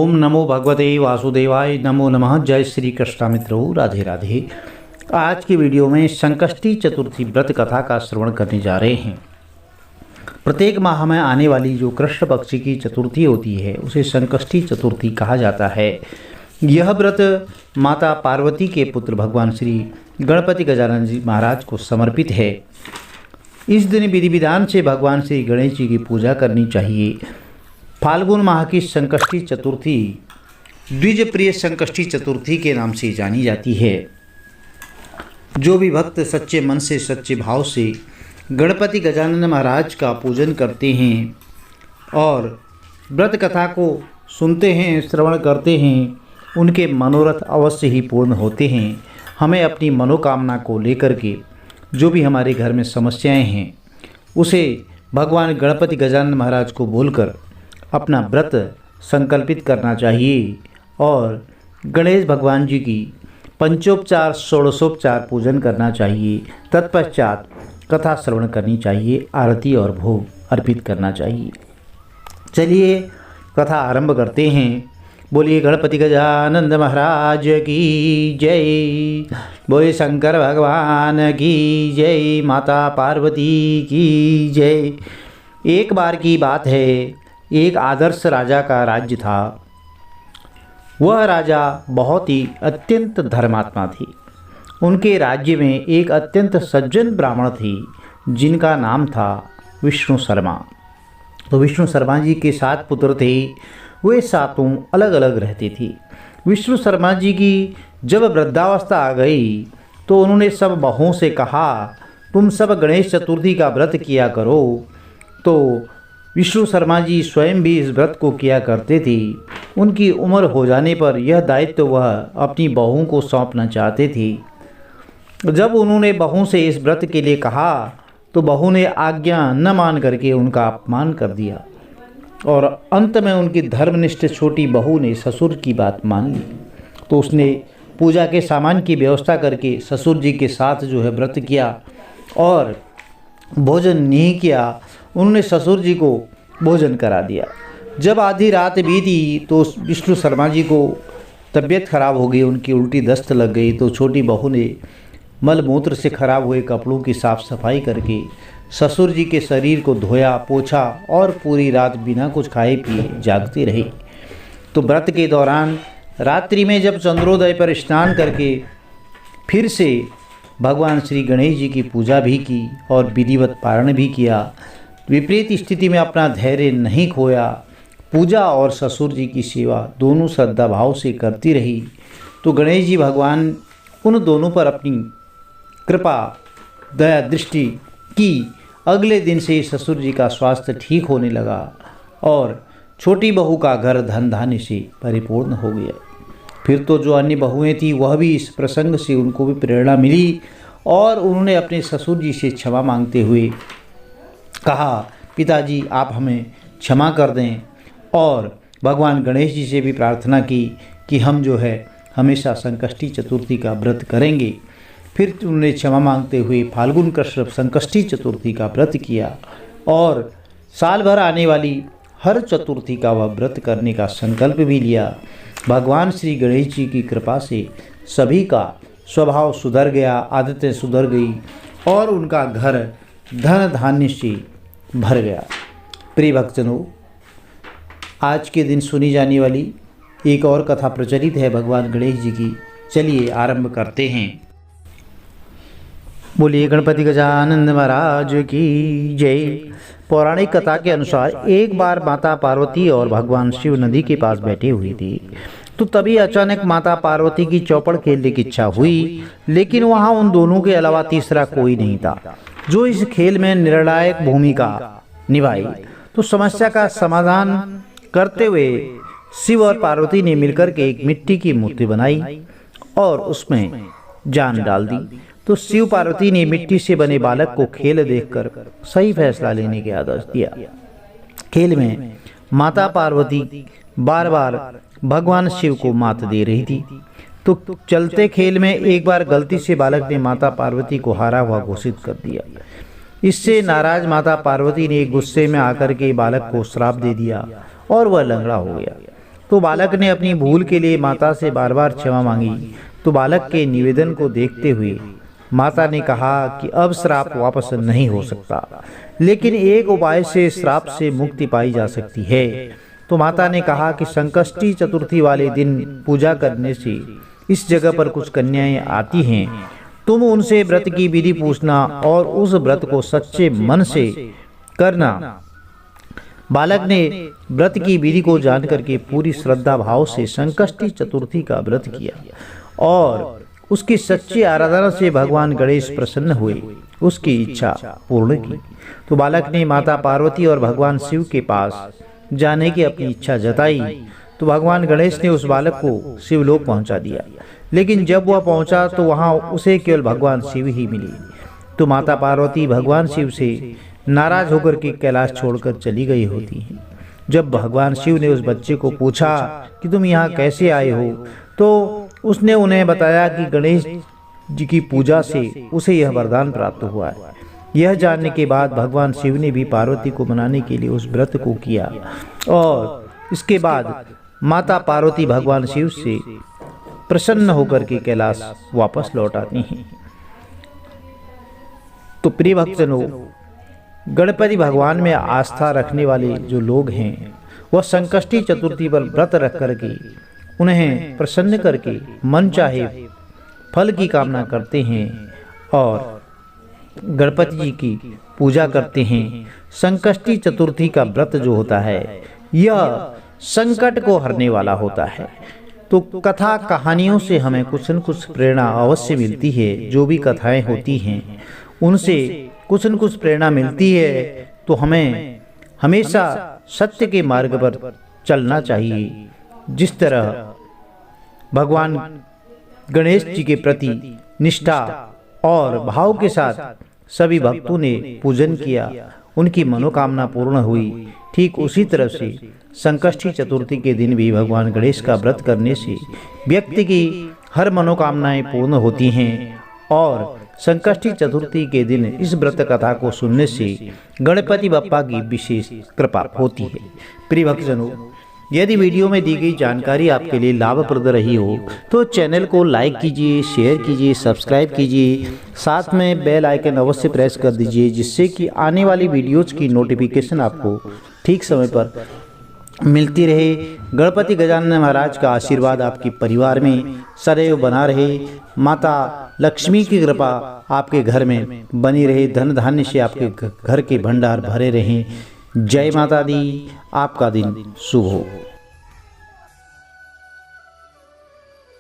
ओम नमो भगवते वासुदेवाय, नमो नमः। जय श्री कृष्ण मित्रों, राधे राधे। आज की वीडियो में संकष्टी चतुर्थी व्रत कथा का श्रवण करने जा रहे हैं। प्रत्येक माह में आने वाली जो कृष्ण पक्ष की चतुर्थी होती है उसे संकष्टी चतुर्थी कहा जाता है। यह व्रत माता पार्वती के पुत्र भगवान श्री गणपति गजानन जी महाराज को समर्पित है। इस दिन विधि विधान से भगवान श्री गणेश जी की पूजा करनी चाहिए। फाल्गुन माह की संकष्टी चतुर्थी द्विज प्रिय संकष्टी चतुर्थी के नाम से जानी जाती है। जो भी भक्त सच्चे मन से सच्चे भाव से गणपति गजानन महाराज का पूजन करते हैं और व्रत कथा को सुनते हैं, श्रवण करते हैं, उनके मनोरथ अवश्य ही पूर्ण होते हैं। हमें अपनी मनोकामना को लेकर के जो भी हमारे घर में समस्याएं हैं उसे भगवान गणपति गजानन महाराज को बोलकर अपना व्रत संकल्पित करना चाहिए और गणेश भगवान जी की पंचोपचार षोडशोपचार पूजन करना चाहिए। तत्पश्चात कथा श्रवण करनी चाहिए, आरती और भोग अर्पित करना चाहिए। चलिए कथा आरंभ करते हैं। बोलिए गणपति गजानन महाराज की जय, बोलिए शंकर भगवान की जय, माता पार्वती की जय। एक बार की बात है, एक आदर्श राजा का राज्य था। वह राजा बहुत ही अत्यंत धर्मात्मा थी। उनके राज्य में एक अत्यंत सज्जन ब्राह्मण थी जिनका नाम था विष्णु शर्मा। तो विष्णु शर्मा जी के 7 पुत्र थे। वे सातों अलग अलग रहते थे। विष्णु शर्मा जी की जब वृद्धावस्था आ गई तो उन्होंने सब बहुओं से कहा, तुम सब गणेश चतुर्थी का व्रत किया करो। तो विष्णु शर्मा जी स्वयं भी इस व्रत को किया करते थे। उनकी उम्र हो जाने पर यह दायित्व वह अपनी बहुओं को सौंपना चाहते थे। जब उन्होंने बहू से इस व्रत के लिए कहा तो बहू ने आज्ञा न मान करके उनका अपमान कर दिया और अंत में उनकी धर्मनिष्ठ छोटी बहू ने ससुर की बात मान ली। तो उसने पूजा के सामान की व्यवस्था करके ससुर जी के साथ जो है व्रत किया और भोजन नहीं किया। उन्होंने ससुर जी को भोजन करा दिया। जब आधी रात बीती तो विष्णु शर्मा जी को तबीयत खराब हो गई, उनकी उल्टी दस्त लग गई। तो छोटी बहू ने मल मूत्र से खराब हुए कपड़ों की साफ सफाई करके ससुर जी के शरीर को धोया, पोछा और पूरी रात बिना कुछ खाए पिए जागती रही। तो व्रत के दौरान रात्रि में जब चंद्रोदय पर स्नान करके फिर से भगवान श्री गणेश जी की पूजा भी की और विधिवत पारण भी किया। विपरीत स्थिति में अपना धैर्य नहीं खोया। पूजा और ससुर जी की सेवा दोनों श्रद्धा भाव से करती रही। तो गणेश जी भगवान उन दोनों पर अपनी कृपा दया दृष्टि की। अगले दिन से ससुर जी का स्वास्थ्य ठीक होने लगा और छोटी बहू का घर धन धान्य से परिपूर्ण हो गया। फिर तो जो अन्य बहुएं थीं वह भी इस प्रसंग से उनको भी प्रेरणा मिली और उन्होंने अपने ससुर जी से क्षमा मांगते हुए कहा, पिताजी आप हमें क्षमा कर दें। और भगवान गणेश जी से भी प्रार्थना की कि हम जो है हमेशा संकष्टी चतुर्थी का व्रत करेंगे। फिर उन्होंने क्षमा मांगते हुए फाल्गुन कृष्ण संकष्टी चतुर्थी का व्रत किया और साल भर आने वाली हर चतुर्थी का वह व्रत करने का संकल्प भी लिया। भगवान श्री गणेश जी की कृपा से सभी का स्वभाव सुधर गया, आदतें सुधर गई और उनका घर धन धान्य से भर गया। प्रिय भक्तजनों, आज के दिन सुनी जाने वाली एक और कथा प्रचलित है भगवान गणेश जी की। चलिए आरंभ करते हैं। बोलिए गणपति गजानन महाराज की जय। पौराणिक कथा के अनुसार एक बार माता पार्वती और भगवान शिव नदी के पास बैठे हुए थे। तो तभी अचानक माता पार्वती की चौपड़ खेलने की इच्छा हुई, लेकिन वहां उन दोनों के अलावा तीसरा कोई नहीं था जो इस खेल में निर्णायक भूमिका निभाई। तो समस्या का समाधान करते हुए शिव और पार्वती ने मिलकर के एक मिट्टी की मूर्ति बनाई और उसमें जान डाल दी। तो शिव पार्वती ने मिट्टी से बने बालक को खेल देखकर सही फैसला लेने के आदेश दिया। खेल में माता पार्वती बार बार भगवान शिव को मात दे रही थी। तो चलते खेल में एक बार गलती से बालक ने माता पार्वती को हारा हुआ घोषित कर दिया। इससे नाराज माता पार्वती ने गुस्से में आकर के बालक को श्राप दे दिया और वह लंगड़ा हो गया। तो बालक ने अपनी भूल के लिए माता से बार बार क्षमा मांगी। तो बालक के निवेदन को देखते हुए माता ने कहा कि अब श्राप वापस नहीं हो सकता, लेकिन एक उपाय से श्राप से मुक्ति पाई जा सकती है। तो माता ने कहा कि संकष्टी चतुर्थी वाले दिन पूजा करने से इस जगह पर कुछ कन्याएं आती हैं, तुम उनसे व्रत की विधि पूछना और उस व्रत को सच्चे मन से करना। बालक ने व्रत की विधि को जान करके पूरी श्रद्धा भाव से संकष्टी चतुर्थी का व्रत किया और उसकी सच्ची आराधना से भगवान गणेश प्रसन्न हुए, उसकी इच्छा पूर्ण की। तो बालक ने माता पार्वती और भगवान शिव के पास जाने की अपनी इच्छा जताई। तो भगवान गणेश ने उस बालक को शिवलोक पहुंचा दिया, लेकिन जब वह पहुंचा तो वहां उसे केवल भगवान शिव ही मिले। तो माता पार्वती भगवान शिव से नाराज होकर के कैलाश छोड़कर चली गई होती हैं। जब भगवान शिव ने उस बच्चे को पूछा कि तुम यहाँ कैसे आए हो, तो उसने उन्हें बताया कि गणेश जी की पूजा से उसे यह वरदान प्राप्त हुआ है। यह जानने के बाद भगवान शिव ने भी पार्वती को मनाने के लिए उस व्रत को किया और इसके बाद माता पार्वती भगवान शिव से प्रसन्न होकर के कैलाश वापस लौट आती हैं। तो प्रिय भक्तजनों, गणपति भगवान में आस्था रखने वाले जो लोग हैं वह संकष्टी चतुर्थी पर व्रत रख करके उन्हें प्रसन्न करके मन चाहे फल की कामना करते हैं और गणपति जी की पूजा करते हैं। संकष्टी चतुर्थी का व्रत जो होता है यह संकट को हरने वाला होता है। तो कथा कहानियों से हमें कुछ न कुछ प्रेरणा अवश्य मिलती है। जो भी कथाएं होती हैं उनसे कुछ न कुछ प्रेरणा मिलती है। तो हमें हमेशा सत्य के मार्ग पर चलना चाहिए। जिस तरह भगवान गणेश जी के प्रति निष्ठा और भाव के साथ सभी भक्तों ने पूजन किया, उनकी मनोकामना पूर्ण हुई, ठीक उसी तरह से संकष्टी चतुर्थी के दिन भी भगवान गणेश का व्रत करने से व्यक्ति की हर मनोकामनाएं पूर्ण होती हैं और संकष्टी चतुर्थी के दिन इस व्रत कथा को सुनने से गणपति बप्पा की विशेष कृपा होती है। प्रिय भक्तजनों, यदि वीडियो में दी गई जानकारी आपके लिए लाभप्रद रही हो तो चैनल को लाइक कीजिए, शेयर कीजिए, सब्सक्राइब कीजिए, साथ में बेल आइकन अवश्य प्रेस कर दीजिए, जिससे कि आने वाली वीडियोज़ की नोटिफिकेशन आपको ठीक समय पर मिलती रहे। गणपति गजानन महाराज का आशीर्वाद आपके परिवार में सदैव बना रहे। माता लक्ष्मी की कृपा आपके घर में बनी रहे। धन धान्य से आपके घर के भंडार भरे रहें। जय माता दी। आपका दिन शुभ हो।